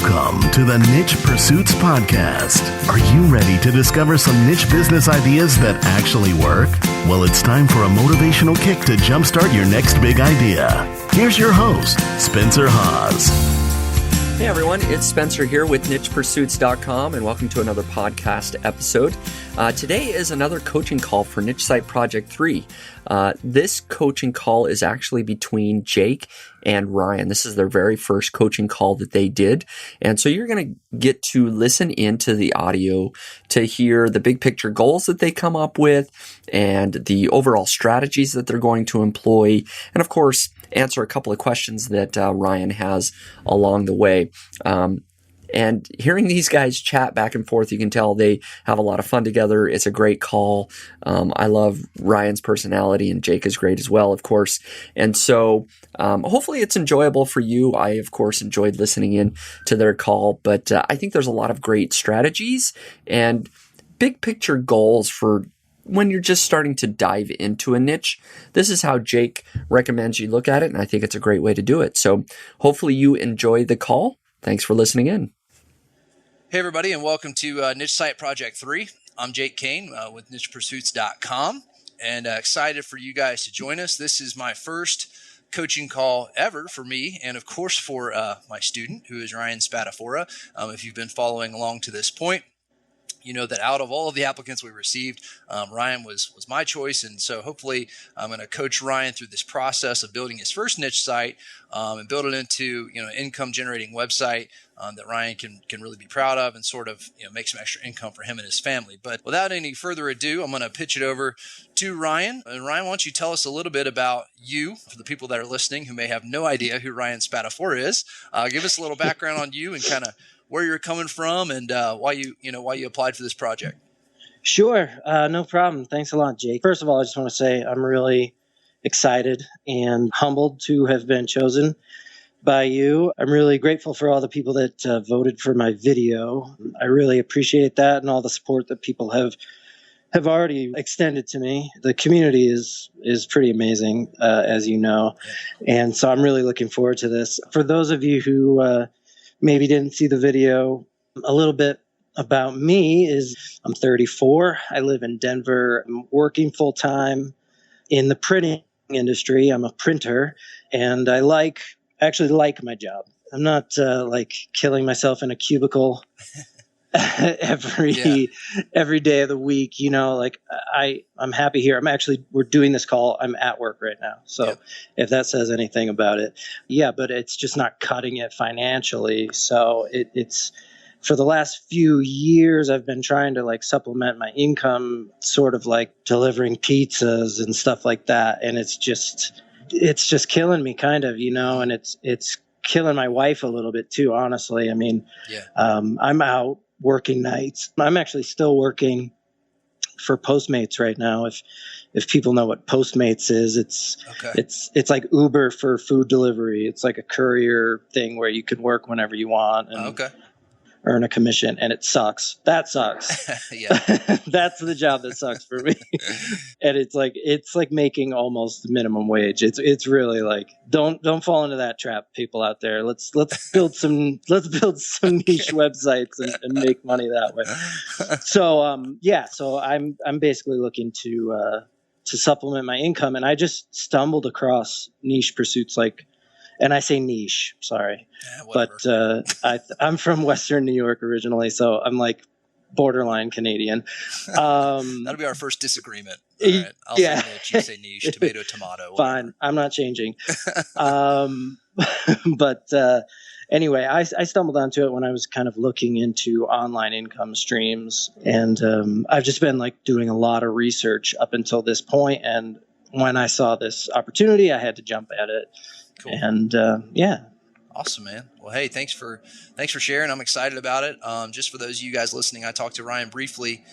Welcome to the Niche Pursuits Podcast. Are you ready to discover some niche business ideas that actually work? Well, it's time for a motivational kick to jumpstart your next big idea. Here's your host, Spencer Haas. Hey everyone, it's Spencer here with nbsp, and welcome to another podcast episode. Today is another coaching call for Niche Site Project 3. This coaching call is actually between Jake and Ryan. This is their very first coaching call that they did. And so you're going to get to listen into the audio to hear the big picture goals that they come up with and the overall strategies that they're going to employ. And of course, answer a couple of questions that Ryan has along the way. And hearing these guys chat back and forth, you can tell they have a lot of fun together. It's a great call. I love Ryan's personality, and Jake is great as well, of course. And so hopefully it's enjoyable for you. I, of course, enjoyed listening in to their call, but I think there's a lot of great strategies and big picture goals for when you're just starting to dive into a niche. This is how Jake recommends you look at it, and I think it's a great way to do it. So hopefully you enjoy the call. Thanks for listening in. Hey everybody, and welcome to Niche Site Project 3. I'm Jake Kane with nbsp, and excited for you guys to join us. This is my first coaching call ever for me, and of course for my student, who is Ryan Spadafora. If you've been following along to this point, you know that out of all of the applicants we received, Ryan was my choice. And so hopefully I'm going to coach Ryan through this process of building his first niche site and build it into, an income generating website that Ryan can really be proud of and sort of, make some extra income for him and his family. But without any further ado, I'm going to pitch it over to Ryan. And Ryan, why don't you tell us a little bit about you for the people that are listening who may have no idea who Ryan Spadafora is. Give us a little background on you and kind of where you're coming from and why you applied for this project. Sure. No problem. Thanks a lot, Jake. First of all, I just want to say I'm really excited and humbled to have been chosen by you. I'm really grateful for all the people that voted for my video. I really appreciate that and all the support that people have already extended to me. The community is pretty amazing, as you know. And so I'm really looking forward to this. For those of you who maybe didn't see the video, a little bit about me is I'm 34. I live in Denver. I'm working full time in the printing industry. I'm a printer, and I actually like my job. I'm not killing myself in a cubicle every day of the week. I'm happy here. We're doing this call. I'm at work right now. So if that says anything about it, but it's just not cutting it financially. So it's for the last few years, I've been trying to supplement my income, sort of like delivering pizzas and stuff like that. And it's just killing me kind of, and it's killing my wife a little bit too, honestly. I mean, I'm out working nights. I'm actually still working for Postmates right now. If people know what Postmates is, it's like Uber for food delivery. It's like a courier thing where you can work whenever you want and earn a commission, and it sucks. That sucks. That's the job that sucks for me. And it's like making almost minimum wage. It's really don't fall into that trap, people out there. Let's build some niche websites and make money that way. So I'm basically looking to supplement my income, and I just stumbled across Niche Pursuits and I say niche, sorry, but I'm from Western New York originally, so I'm borderline Canadian. That'll be our first disagreement. All right. I'll say niche, you say niche, tomato, tomato. Fine, I'm not changing. But anyway, I stumbled onto it when I was kind of looking into online income streams, and I've just been doing a lot of research up until this point, and when I saw this opportunity, I had to jump at it. Cool. And awesome, man. Well, hey, thanks for sharing. I'm excited about it. Just for those of you guys listening, I talked to Ryan briefly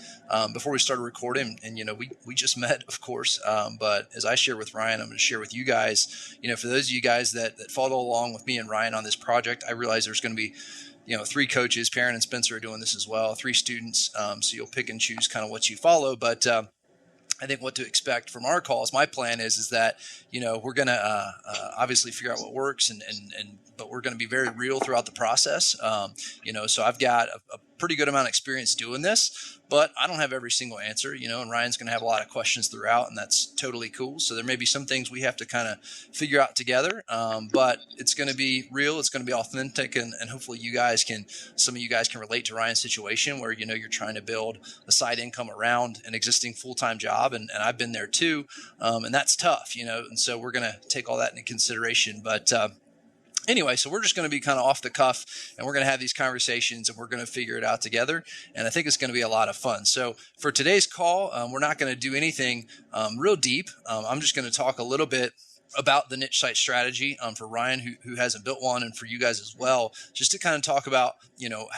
before we started recording, and we just met, of course. But as I share with Ryan, I'm going to share with you guys. For those of you guys that follow along with me and Ryan on this project, I realize there's going to be 3 coaches. Perrin and Spencer are doing this as well. 3 students. So you'll pick and choose kind of what you follow, but I think what to expect from our calls, my plan is that, we're going to obviously figure out what works but we're going to be very real throughout the process. So I've got a pretty good amount of experience doing this, but I don't have every single answer, and Ryan's going to have a lot of questions throughout, and that's totally cool. So there may be some things we have to kind of figure out together, but it's going to be real. It's going to be authentic, and hopefully some of you guys can relate to Ryan's situation where, you're trying to build a side income around an existing full-time job. And I've been there too. And that's tough, and so we're going to take all that into consideration. But, anyway, so we're just going to be kind of off the cuff, and we're going to have these conversations, and we're going to figure it out together. And I think it's going to be a lot of fun. So for today's call, we're not going to do anything real deep. I'm just going to talk a little bit about the niche site strategy for Ryan, who hasn't built one, and for you guys as well, just to kind of talk about,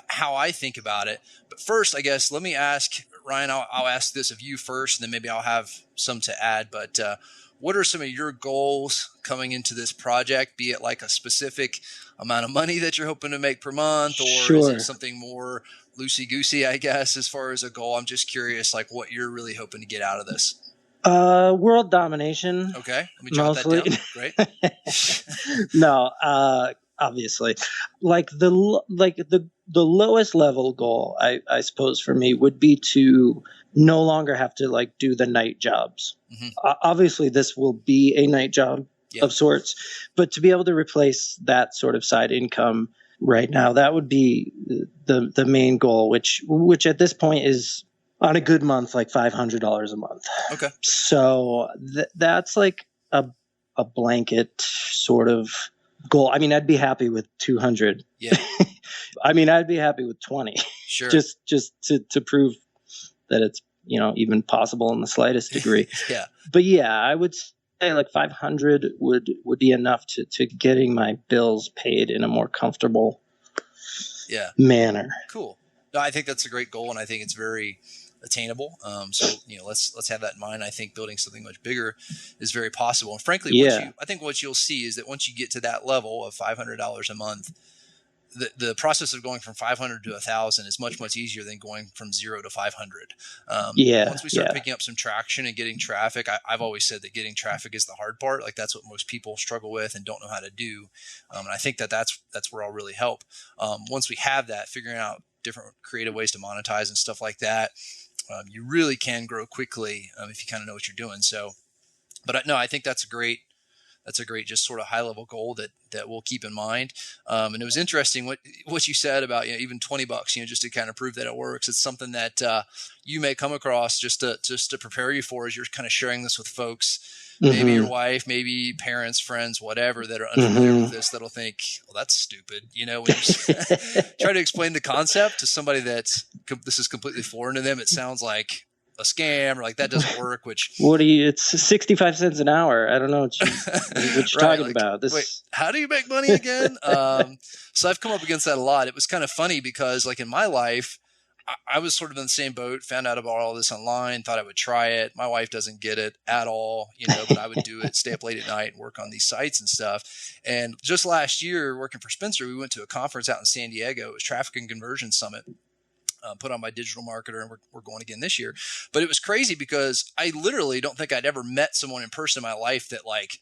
how I think about it. But first, I guess, let me ask Ryan, I'll ask this of you first, and then maybe I'll have some to add. But what are some of your goals coming into this project, be it like a specific amount of money that you're hoping to make per month, or is it something more loosey-goosey, I guess, as far as a goal? I'm just curious, like, what you're really hoping to get out of this. World domination. Okay. Let me jot that down. Great. No, obviously, like the lowest level goal, I suppose for me would be to no longer have to like do the night jobs. Mm-hmm. Obviously this will be a night job of sorts, but to be able to replace that sort of side income right now, that would be the main goal, which at this point is on a good month, like $500 a month. Okay. So that's like a blanket sort of goal. I mean, I'd be happy with 200. Yeah. I mean, I'd be happy with 20. Sure. just to prove that it's, even possible in the slightest degree. Yeah. But yeah, I would say like 500 would be enough to getting my bills paid in a more comfortable manner. Cool. No, I think that's a great goal, and I think it's very attainable. So let's have that in mind. I think building something much bigger is very possible. And frankly, I think what you'll see is that once you get to that level of $500 a month, the process of going from 500 to 1,000 is much, much easier than going from 0 to 500. Once we start picking up some traction and getting traffic, I've always said that getting traffic is the hard part. Like that's what most people struggle with and don't know how to do. And I think that's where I'll really help. Once we have that, figuring out different creative ways to monetize and stuff like that, you really can grow quickly if you kind of know what you're doing. So, but no, I think that's a great just sort of high level goal that we'll keep in mind. And it was interesting what you said about even $20, just to kind of prove that it works. It's something that you may come across just to prepare you for as you're kind of sharing this with folks. Mm-hmm. Maybe your wife, maybe parents, friends, whatever, that are unfamiliar with this, that'll think, well, that's stupid. When you try to explain the concept to somebody this is completely foreign to them, it sounds like a scam or like that doesn't work, which it's 65 cents an hour. I don't know what you're talking about. Wait, how do you make money again? So I've come up against that a lot. It was kind of funny because like in my life, I was sort of in the same boat, found out about all this online, thought I would try it. My wife doesn't get it at all, but I would do it, stay up late at night and work on these sites and stuff. And just last year working for Spencer, we went to a conference out in San Diego. It was Traffic and Conversion Summit. Put on by Digital Marketer, and we're going again this year. But it was crazy because I literally don't think I'd ever met someone in person in my life that like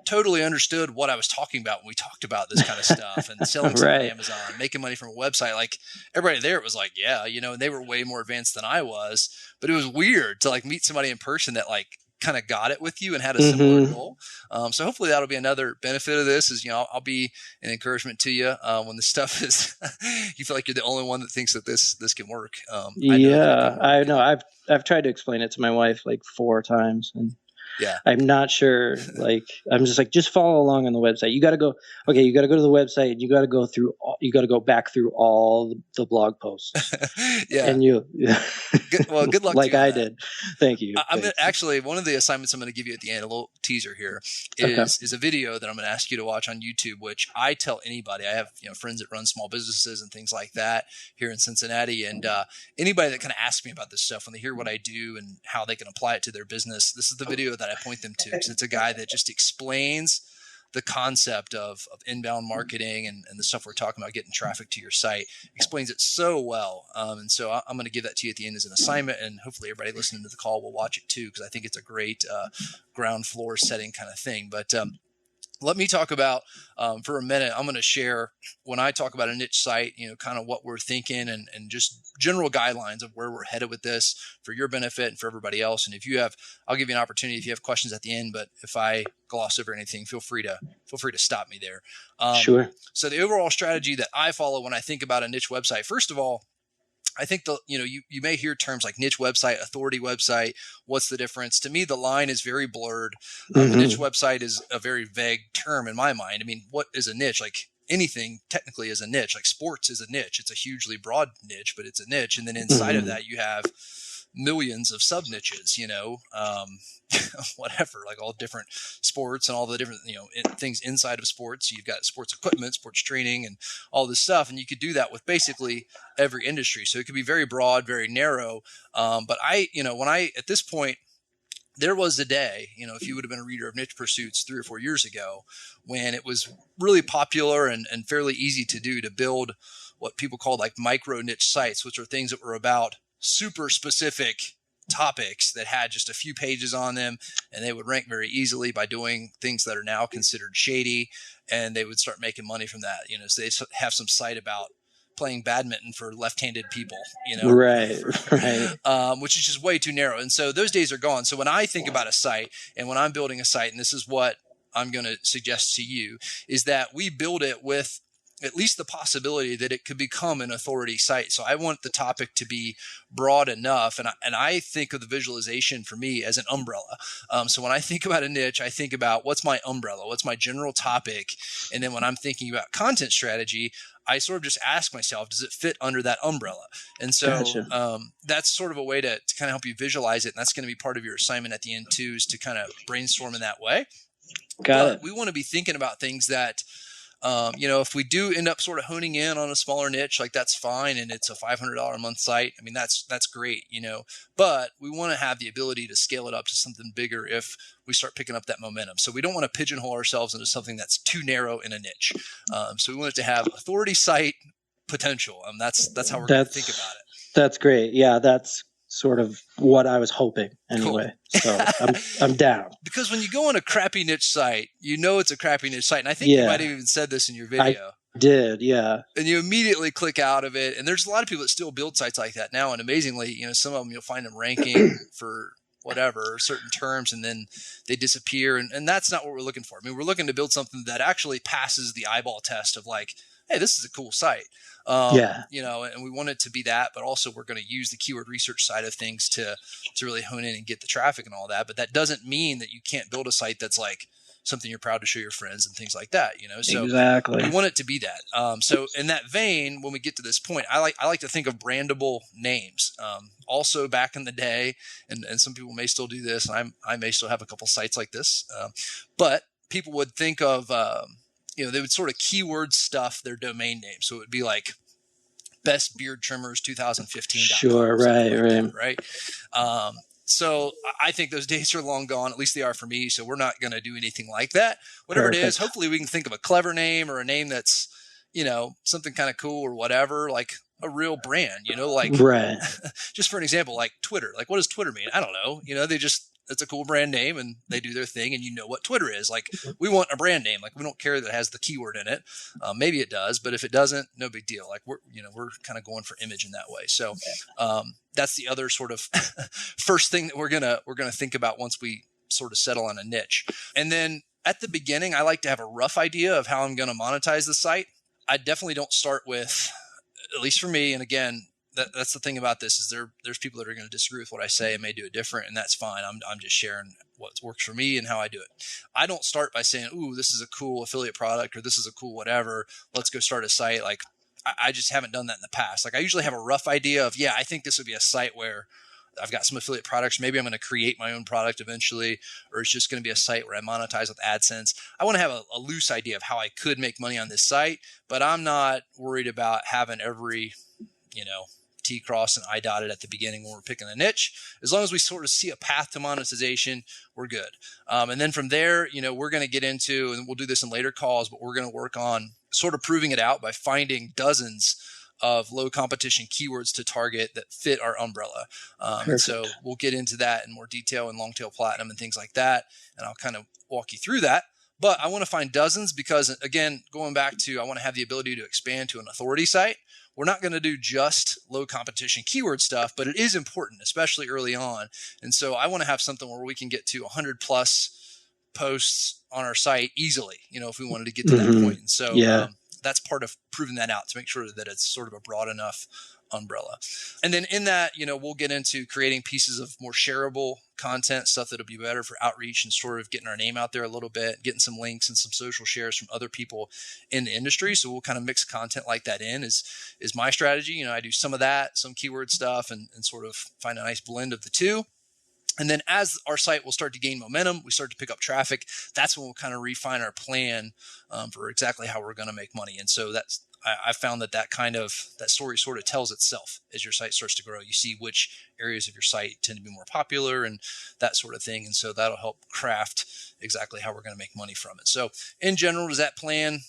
totally understood what I was talking about when we talked about this kind of stuff and selling stuff on Amazon, making money from a website. Like everybody there was like, and they were way more advanced than I was. But it was weird to like meet somebody in person that like kind of got it with you and had a similar goal. So hopefully that'll be another benefit of this is, I'll be an encouragement to you when the stuff is, you feel like you're the only one that thinks that this can work. I know. I've tried to explain it to my wife like 4 times and I'm not sure. Like, I'm just like, just follow along on the website. You got to go to the website and you got to go back through all the blog posts. And good luck like to you I did. Thank you. Actually, one of the assignments I'm going to give you at the end, a little teaser here, is a video that I'm going to ask you to watch on YouTube, which I tell anybody. I have friends that run small businesses and things like that here in Cincinnati, and anybody that kind of asks me about this stuff when they hear what I do and how they can apply it to their business, this is the video that I point them to, because it's a guy that just explains the concept of inbound marketing and the stuff we're talking about, getting traffic to your site, explains it so well. And so I'm going to give that to you at the end as an assignment, and hopefully everybody listening to the call will watch it too, because I think it's a great ground floor setting kind of thing. But let me talk about, for a minute, I'm going to share when I talk about a niche site, kind of what we're thinking and just general guidelines of where we're headed with this for your benefit and for everybody else. And if you have, I'll give you an opportunity if you have questions at the end, but if I gloss over anything, feel free to stop me there. Sure. So the overall strategy that I follow when I think about a niche website, first of all, I think you may hear terms like niche website, authority website. What's the difference? To me, the line is very blurred. A niche website is a very vague term in my mind. I mean, what is a niche? Like anything technically is a niche. Like sports is a niche. It's a hugely broad niche, but it's a niche. And then inside of that, you have millions of sub niches, whatever, like all different sports and all the different, things inside of sports. You've got sports equipment, sports training, and all this stuff. And you could do that with basically every industry. So it could be very broad, very narrow. But at this point, there was a day, if you would have been a reader of Niche Pursuits 3 or 4 years ago, when it was really popular and fairly easy to do to build what people called like micro niche sites, which are things that were about super specific topics that had just a few pages on them, and they would rank very easily by doing things that are now considered shady, and they would start making money from that. So they have some site about playing badminton for left-handed people, right. Which is just way too narrow. And so those days are gone. So when I think about a site and when I'm building a site, and this is what I'm going to suggest to you, is that we build it with at least the possibility that it could become an authority site. So I want the topic to be broad enough. And I think of the visualization for me as an umbrella. So when I think about a niche, I think about what's my umbrella, what's my general topic. And then when I'm thinking about content strategy, I sort of just ask myself, does it fit under that umbrella? And so Gotcha. That's sort of a way to kind of help you visualize it. And that's going to be part of your assignment at the end too, is to kind of brainstorm in that way. Got it. We want to be thinking about things that, if we do end up sort of honing in on a smaller niche, like that's fine. And it's a $500 a month site. I mean, that's great, but we want to have the ability to scale it up to something bigger if we start picking up that momentum. So we don't want to pigeonhole ourselves into something that's too narrow in a niche. So we want it to have authority site potential. That's how we're going to think about it. That's great. Yeah. That's sort of what I was hoping anyway. Cool. So I'm down. Because when you go on a crappy niche site, it's a crappy niche site. And I think you might have even said this in your video. I did, yeah. And you immediately click out of it. And there's a lot of people that still build sites like that now. And amazingly, some of them you'll find them ranking for whatever, certain terms, and then they disappear. And that's not what we're looking for. I mean, we're looking to build something that actually passes the eyeball test of like, hey, this is a cool site. And we want it to be that, but also we're going to use the keyword research side of things to really hone in and get the traffic and all that. But that doesn't mean that you can't build a site that's like something you're proud to show your friends and things like that, So exactly. We want it to be that. So in that vein, when we get to this point, I like to think of brandable names. Also back in the day, and some people may still do this, and I may still have a couple sites like this, but people would think of, they would sort of keyword stuff their domain name. So it would be like best beard trimmers 2015. Sure. Right. So I think those days are long gone. At least they are for me. So we're not going to do anything like that. Whatever Perfect. it is, hopefully we can think of a clever name or a name that's, something kind of cool or whatever, like a real brand, right. Just for an example, like Twitter. Like, what does Twitter mean? I don't know. It's a cool brand name and they do their thing and what Twitter is. Like, we want a brand name. Like, we don't care that it has the keyword in it. Maybe it does, but if it doesn't, no big deal. Like, we're kind of going for image in that way. So that's the other sort of first thing that we're gonna think about once we sort of settle on a niche. And then at the beginning, I like to have a rough idea of how I'm going to monetize the site. I definitely don't start with, at least for me, and again, that's the thing about this is there's people that are going to disagree with what I say and may do it different, and that's fine. I'm just sharing what works for me and how I do it. I don't start by saying, "Ooh, this is a cool affiliate product," or "This is a cool whatever. Let's go start a site." Like, I just haven't done that in the past. Like, I usually have a rough idea of, I think this would be a site where I've got some affiliate products. Maybe I'm going to create my own product eventually, or it's just going to be a site where I monetize with AdSense. I want to have a loose idea of how I could make money on this site, but I'm not worried about having every, T crossed and I dotted at the beginning when we're picking a niche. As long as we sort of see a path to monetization, we're good. And then from there, we're going to get into, and we'll do this in later calls, but we're going to work on sort of proving it out by finding dozens of low competition keywords to target that fit our umbrella. And so we'll get into that in more detail in long tail platinum and things like that. And I'll kind of walk you through that. But I want to find dozens because, again, going back to, I want to have the ability to expand to an authority site. We're not going to do just low competition keyword stuff, but it is important, especially early on. And so I want to have something where we can get to 100 plus posts on our site easily, if we wanted to get to that point. And so that's part of proving that out to make sure that it's sort of a broad enough umbrella. And then in that, we'll get into creating pieces of more shareable content, stuff that'll be better for outreach and sort of getting our name out there a little bit, getting some links and some social shares from other people in the industry. So we'll kind of mix content like that in is my strategy. I do some of that, some keyword stuff and sort of find a nice blend of the two. And then as our site will start to gain momentum, we start to pick up traffic. That's when we'll kind of refine our plan for exactly how we're going to make money. And so I found that story sort of tells itself as your site starts to grow. You see which areas of your site tend to be more popular and that sort of thing. And so that'll help craft exactly how we're going to make money from it. So in general, does that plan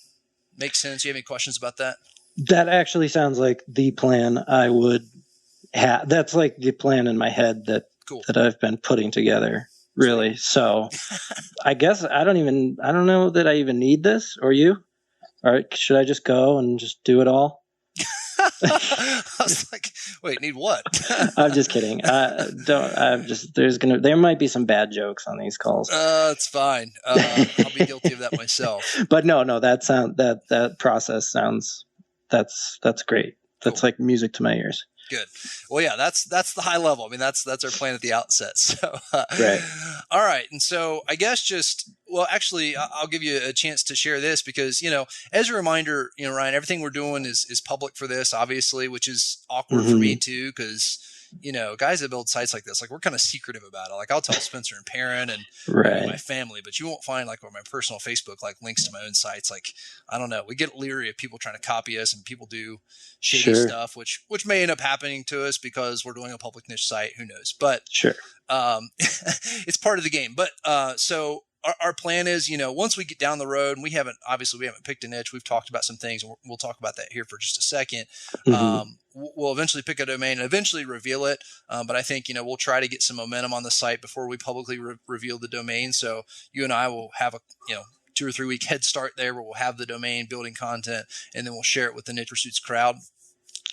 make sense? Do you have any questions about that? That actually sounds like the plan I would have. That's like the plan in my head that I've been putting together, really. So I guess I don't know that I even need this, or you. All right, should I just go and just do it all? I was like, wait, need what? I'm just kidding. There might be some bad jokes on these calls. It's fine. I'll be guilty of that myself. But no, that process sounds, that's great. That's like music to my ears. Good. Well, yeah, that's the high level. I mean, that's our plan at the outset. So, right. All right. And so I guess actually, I'll give you a chance to share this because, as a reminder, Ryan, everything we're doing is public for this, obviously, which is awkward for me too, because, guys that build sites like this, like we're kind of secretive about it. Like I'll tell Spencer and Perrin and my family, but you won't find like on my personal Facebook, like links to my own sites. Like, I don't know. We get leery of people trying to copy us and people do shady stuff, which may end up happening to us because we're doing a public niche site. Who knows? But it's part of the game. But so our plan is, once we get down the road, and we haven't picked a niche. We've talked about some things, and we'll talk about that here for just a second. We'll eventually pick a domain and eventually reveal it. But I think, we'll try to get some momentum on the site before we publicly reveal the domain. So you and I will have a, 2 or 3 week head start there where we'll have the domain, building content, and then we'll share it with the Niche Pursuits crowd.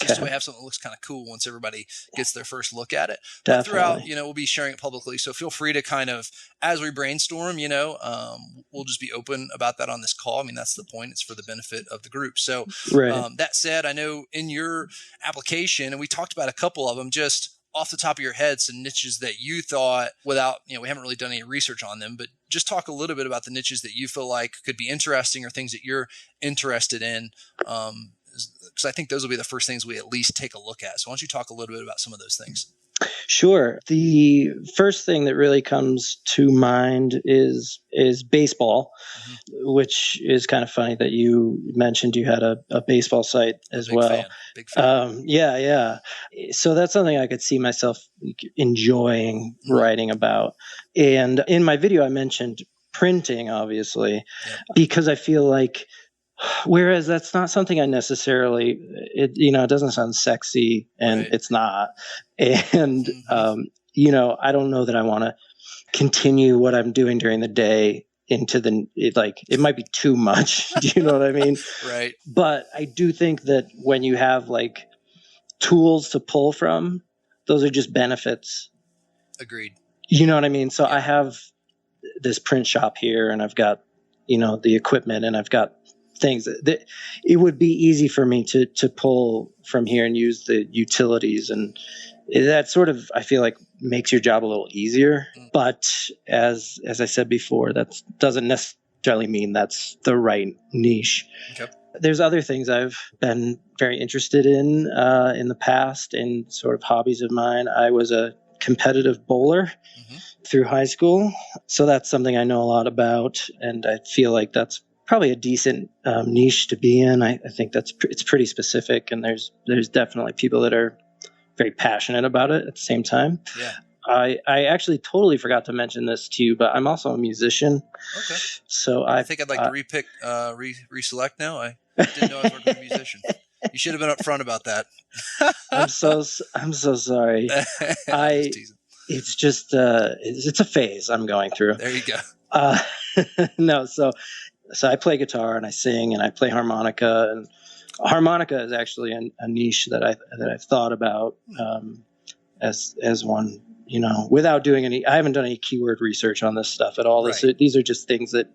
Just so we have something that looks kind of cool once everybody gets their first look at it. But throughout, we'll be sharing it publicly. So feel free to kind of, as we brainstorm, we'll just be open about that on this call. I mean, that's the point. It's for the benefit of the group. So that said, I know in your application, and we talked about a couple of them, just off the top of your head, some niches that you thought without, we haven't really done any research on them, but just talk a little bit about the niches that you feel like could be interesting or things that you're interested in. Because I think those will be the first things we at least take a look at. So why don't you talk a little bit about some of those things? Sure. The first thing that really comes to mind is baseball, which is kind of funny that you mentioned you had a baseball site as well. Big fan. Yeah. So that's something I could see myself enjoying writing about. And in my video, I mentioned printing, obviously, because I feel like, whereas that's not something I necessarily, it doesn't sound sexy, and it's not. And, I don't know that I want to continue what I'm doing during the day into it might be too much. Do you know what I mean? Right. But I do think that when you have like tools to pull from, those are just benefits. Agreed. You know what I mean? So I have this print shop here, and I've got, the equipment, and I've got things that it would be easy for me to pull from here and use the utilities, and that sort of, I feel like, makes your job a little easier. But as I said before, that doesn't necessarily mean that's the right niche. Okay. There's other things I've been very interested in the past, and sort of hobbies of mine. I was a competitive bowler through high school, so that's something I know a lot about, and I feel like that's probably a decent niche to be in. I think it's pretty specific, and there's definitely people that are very passionate about it at the same time. Yeah. I actually totally forgot to mention this to you, but I'm also a musician. Okay. So I think I'd like to reselect now. I didn't know I was working with a musician. You should have been upfront about that. I'm so sorry. Just teasing. It's just it's a phase I'm going through. There you go. No, so I play guitar and I sing and I play harmonica, and harmonica is actually a niche that I've thought about as one, without doing I haven't done any keyword research on this stuff at all. Right. These are just things that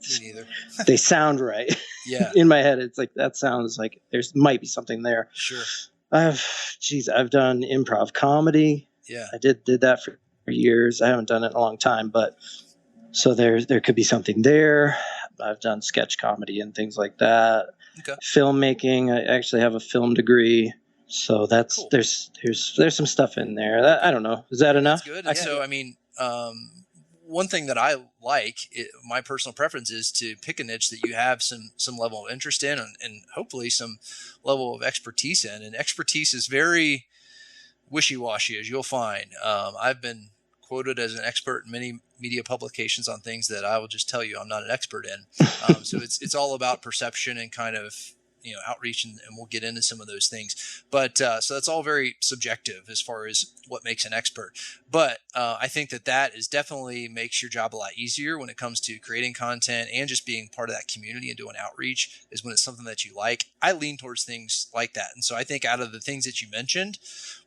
they sound right. Yeah. In my head, it's like, that sounds like might be something there. Sure. I've done improv comedy. Yeah. I did that for years. I haven't done it in a long time, but so there could be something there. I've done sketch comedy and things like that. Okay. Filmmaking. I actually have a film degree. So that's cool. There's some stuff in there. I don't know. Is that enough? That's good. And so, I mean, one thing that I like, my personal preference is to pick a niche that you have some level of interest in and hopefully some level of expertise in. And expertise is very wishy-washy, as you'll find. I've been quoted as an expert in many media publications on things that I will just tell you I'm not an expert in. So it's all about perception and kind of outreach, and we'll get into some of those things. But so that's all very subjective as far as what makes an expert. But I think that is definitely makes your job a lot easier when it comes to creating content and just being part of that community and doing outreach, is when it's something that you like. I lean towards things like that. And so I think out of the things that you mentioned,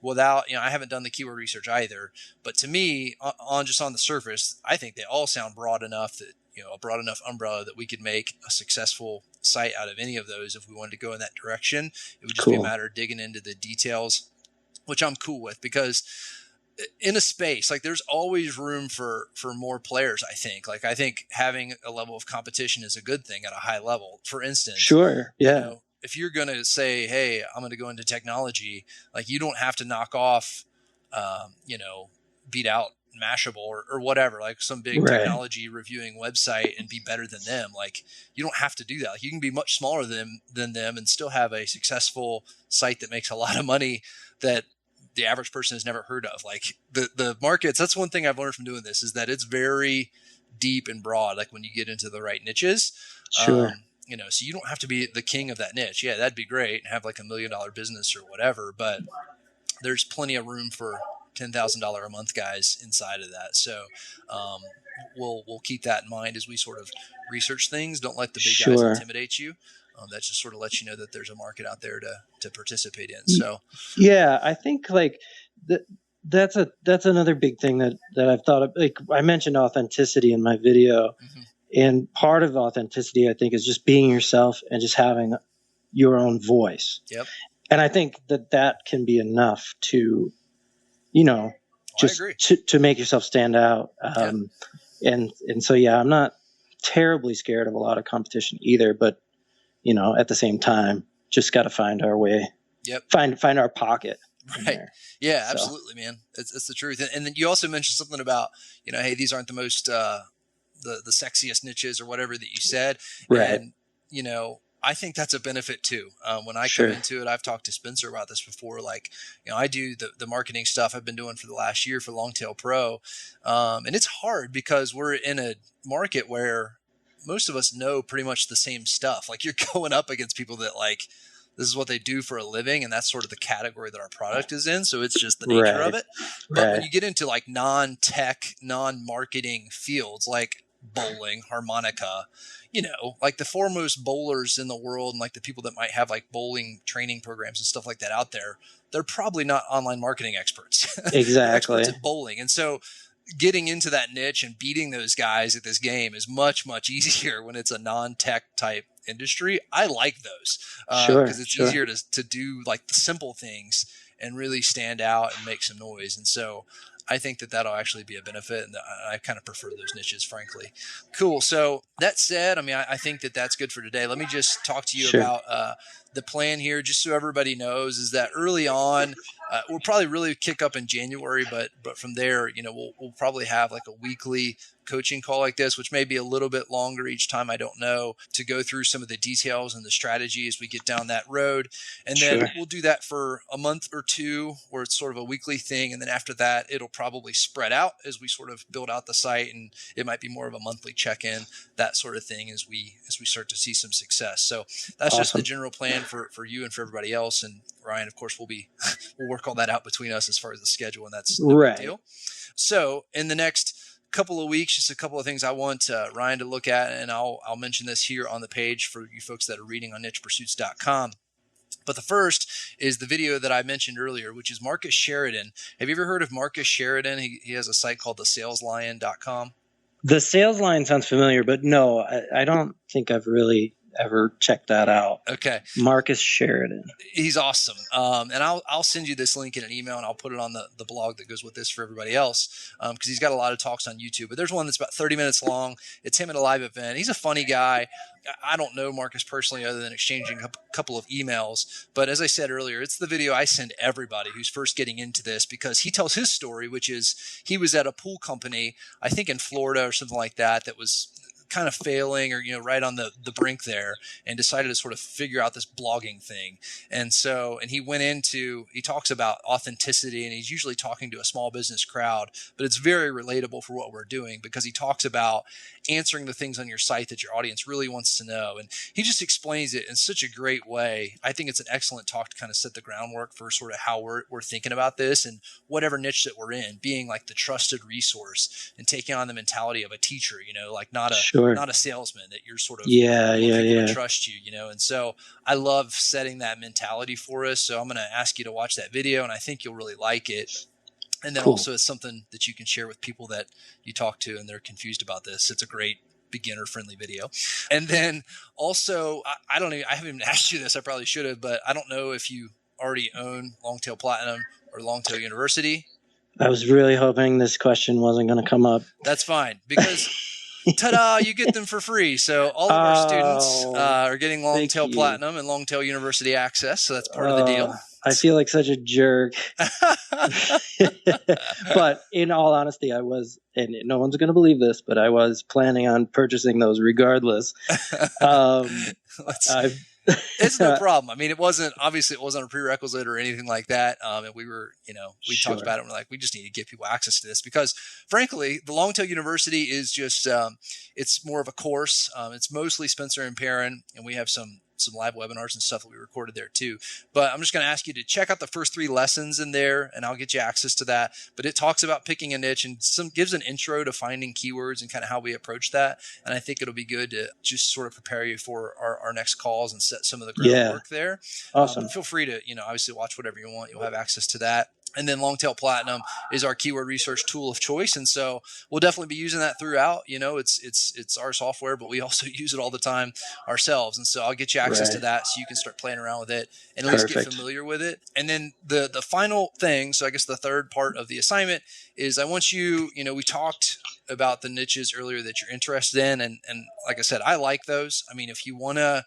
without, I haven't done the keyword research either, but to me, on the surface, I think they all sound broad enough that, a broad enough umbrella that we could make a successful site out of any of those if we wanted to go in that direction. It would just be a matter of digging into the details, which I'm cool with, because in a space, like, there's always room for more players. I think having a level of competition is a good thing at a high level. For instance, sure. Yeah. If you're going to say, hey, I'm going to go into technology, like, you don't have to knock off, beat out Mashable or whatever, like some big technology reviewing website, and be better than them. Like, you don't have to do that. Like, you can be much smaller than them and still have a successful site that makes a lot of money that the average person has never heard of. Like, the markets, that's one thing I've learned from doing this, is that it's very deep and broad. Like, when you get into the right niches, sure. So you don't have to be the king of that niche. Yeah, that'd be great, and have like $1 million business or whatever, but there's plenty of room for $10,000 a month guys inside of that. So we'll keep that in mind as we sort of research things. Don't let the big guys intimidate you. That just sort of lets you know that there's a market out there to participate in. So yeah, I think like that's another big thing that I've thought of. Like, I mentioned authenticity in my video, and part of authenticity, I think, is just being yourself and just having your own voice. Yep. And I think that can be enough to, just to make yourself stand out. And so, yeah, I'm not terribly scared of a lot of competition either, but, at the same time, just got to find our way. Yep. Find our pocket. Right. Yeah, absolutely, man. It's the truth. And then you also mentioned something about, hey, these aren't the most, the sexiest niches or whatever that you said. Right. And, I think that's a benefit too. When I come into it, I've talked to Spencer about this before. Like, I do the marketing stuff I've been doing for the last year for Longtail Pro. And it's hard because we're in a market where most of us know pretty much the same stuff. Like, you're going up against people that, like, this is what they do for a living, and that's sort of the category that our product is in. So it's just the nature of it. But when you get into like non-tech, non-marketing fields like bowling, harmonica, like the foremost bowlers in the world, and like the people that might have like bowling training programs and stuff like that out there, they're probably not online marketing experts. Exactly. Experts at bowling. And so getting into that niche and beating those guys at this game is much, much easier when it's a non-tech type industry. I like those because it's easier to do like the simple things and really stand out and make some noise. And so I think that'll actually be a benefit, and I kind of prefer those niches, frankly. Cool. So that said, I mean, I think that's good for today. Let me just talk to you about the plan here, just so everybody knows, is that early on, we'll probably really kick up in January, but from there, we'll probably have like a weekly coaching call like this, which may be a little bit longer each time, I don't know, to go through some of the details and the strategy as we get down that road. And then we'll do that for a month or two, where it's sort of a weekly thing. And then after that, it'll probably spread out as we sort of build out the site, and it might be more of a monthly check-in, that sort of thing, as we start to see some success. So that's just the general plan for you and for everybody else. And Ryan, of course, we'll work all that out between us as far as the schedule, and that's no big deal. So in the next couple of weeks, just a couple of things I want Ryan to look at, and I'll mention this here on the page for you folks that are reading on nbsp.com. But the first is the video that I mentioned earlier, which is Marcus Sheridan. Have you ever heard of Marcus Sheridan? He has a site called thesaleslion.com. The Sales Line sounds familiar, but no, I don't think I've really ever checked that out. Okay. Marcus Sheridan. He's awesome. And I'll send you this link in an email, and I'll put it on the blog that goes with this for everybody else, because he's got a lot of talks on YouTube. But there's one that's about 30 minutes long. It's him at a live event. He's a funny guy. I don't know Marcus personally other than exchanging a couple of emails. But as I said earlier, it's the video I send everybody who's first getting into this, because he tells his story, which is he was at a pool company, I think in Florida or something like that, that was kind of failing, or right on the brink there, and decided to sort of figure out this blogging thing. And he talks about authenticity, and he's usually talking to a small business crowd, but it's very relatable for what we're doing, because he talks about answering the things on your site that your audience really wants to know. And he just explains it in such a great way. I think it's an excellent talk to kind of set the groundwork for sort of how we're thinking about this, and whatever niche that we're in, being like the trusted resource and taking on the mentality of a teacher, like not a salesman, that you're sort of people to trust you, and so I love setting that mentality for us. So I'm going to ask you to watch that video, and I think you'll really like it. And then also, it's something that you can share with people that you talk to and they're confused about this. It's a great beginner-friendly video. And then also, I haven't even asked you this. I probably should have, but I don't know if you already own Longtail Platinum or Longtail University. I was really hoping this question wasn't going to come up. That's fine, because ta-da, you get them for free. So all of our students are getting Longtail Platinum and Longtail University access. So that's part of the deal. I feel like such a jerk. But in all honesty, I was, and no one's going to believe this, but I was planning on purchasing those regardless. It's no problem. I mean, it wasn't a prerequisite or anything like that. And we were, we talked about it, and we're like, we just need to give people access to this, because frankly, the Longtail University is just, it's more of a course. It's mostly Spencer and Perrin, and we have some live webinars and stuff that we recorded there too. But I'm just going to ask you to check out the first 3 lessons in there, and I'll get you access to that. But it talks about picking a niche and gives an intro to finding keywords and kind of how we approach that. And I think it'll be good to just sort of prepare you for our next calls and set some of the groundwork there. Awesome. Feel free to, obviously watch whatever you want. You'll have access to that. And then Longtail Platinum is our keyword research tool of choice. And so we'll definitely be using that throughout. It's our software, but we also use it all the time ourselves. And so I'll get you access to that so you can start playing around with it and at least get familiar with it. And then the final thing, so I guess the third part of the assignment is I want you, we talked about the niches earlier that you're interested in. And like I said, I like those. I mean, if you want to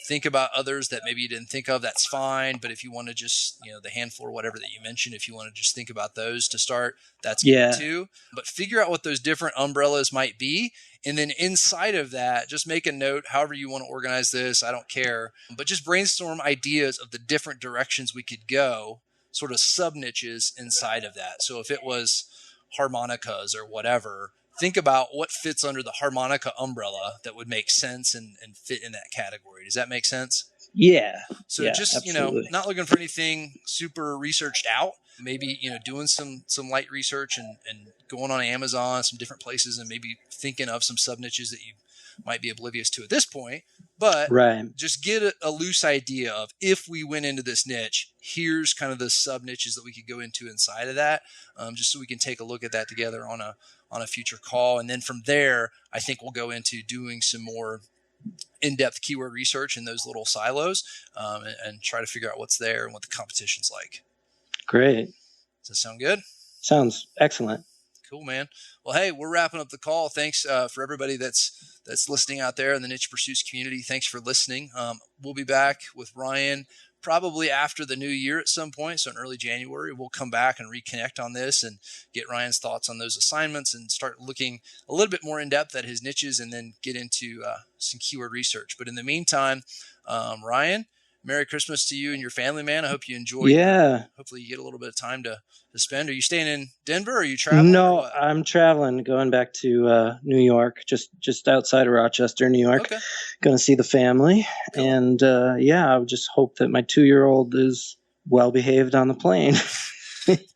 think about others that maybe you didn't think of, that's fine. But if you want to just, the handful or whatever that you mentioned, if you want to just think about those to start, that's good too. But figure out what those different umbrellas might be. And then inside of that, just make a note, however you want to organize this. I don't care, but just brainstorm ideas of the different directions we could go, sort of sub niches inside of that. So if it was harmonicas or whatever, think about what fits under the harmonica umbrella that would make sense and fit in that category. Does that make sense? Yeah. So just, absolutely. Not looking for anything super researched out, maybe, doing some light research and going on Amazon, some different places, and maybe thinking of some sub niches that you might be oblivious to at this point, but just get a loose idea of, if we went into this niche, here's kind of the sub niches that we could go into inside of that, just so we can take a look at that together on a future call. And then from there, I think we'll go into doing some more in-depth keyword research in those little silos, and try to figure out what's there and what the competition's like. Great. Does that sound good? Sounds excellent. Cool, man. Well, hey, we're wrapping up the call. Thanks for everybody that's listening out there in the Niche Pursuits community. Thanks for listening. We'll be back with Ryan probably after the new year at some point. So in early January, we'll come back and reconnect on this and get Ryan's thoughts on those assignments and start looking a little bit more in depth at his niches and then get into some keyword research. But in the meantime, Ryan, Merry Christmas to you and your family, man. I hope you enjoy. Hopefully you get a little bit of time to spend. Are you staying in Denver or are you traveling? No, I'm traveling, going back to New York, just outside of Rochester, New York. Okay. Going to see the family. Cool. And I would just hope that my 2-year-old is well behaved on the plane.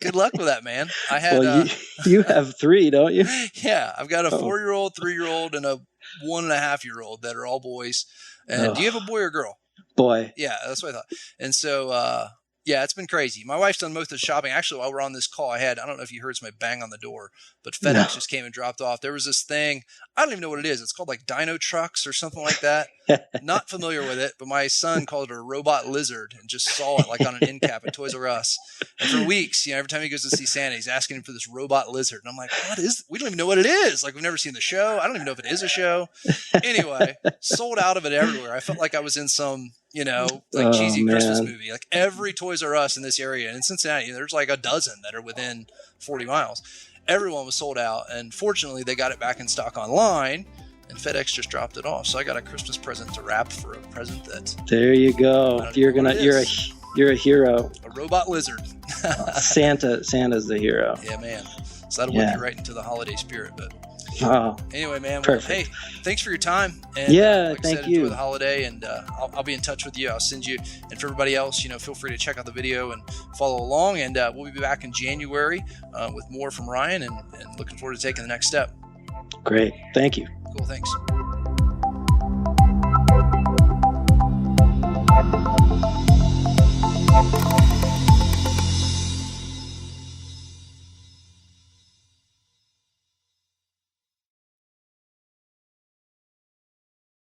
Good luck with that, man. I had you have 3, don't you? Yeah, I've got a 4-year-old, 3-year-old, and a 1.5-year-old that are all boys. And do you have a boy or girl? Boy. Yeah, that's what I thought. And so, it's been crazy. My wife's done most of the shopping. Actually, while we're on this call, I don't know if you heard somebody bang on the door, but FedEx just came and dropped off. There was this thing. I don't even know what it is. It's called like Dino Trucks or something like that. Not familiar with it, but my son called it a robot lizard and just saw it like on an end cap at Toys R Us. And for weeks, every time he goes to see Santa, he's asking him for this robot lizard. And I'm like, we don't even know what it is. Like, we've never seen the show. I don't even know if it is a show. Anyway, sold out of it everywhere. I felt like I was in some, cheesy Christmas movie. Like every Toys R Us in this area. And in Cincinnati, there's like a dozen that are within 40 miles. Everyone was sold out. And fortunately, they got it back in stock online. And FedEx just dropped it off. So I got a Christmas present to wrap for a present that. There you go. You're a hero. A robot lizard. Santa's the hero. Yeah, man. So that'll whip you right into the holiday spirit. But anyway, man. Perfect. Well, hey, thanks for your time. And thank you. Enjoy the holiday, and I'll be in touch with you. I'll send you. And for everybody else, feel free to check out the video and follow along. And we'll be back in January with more from Ryan, and looking forward to taking the next step. Great. Thank you. Cool. Thanks.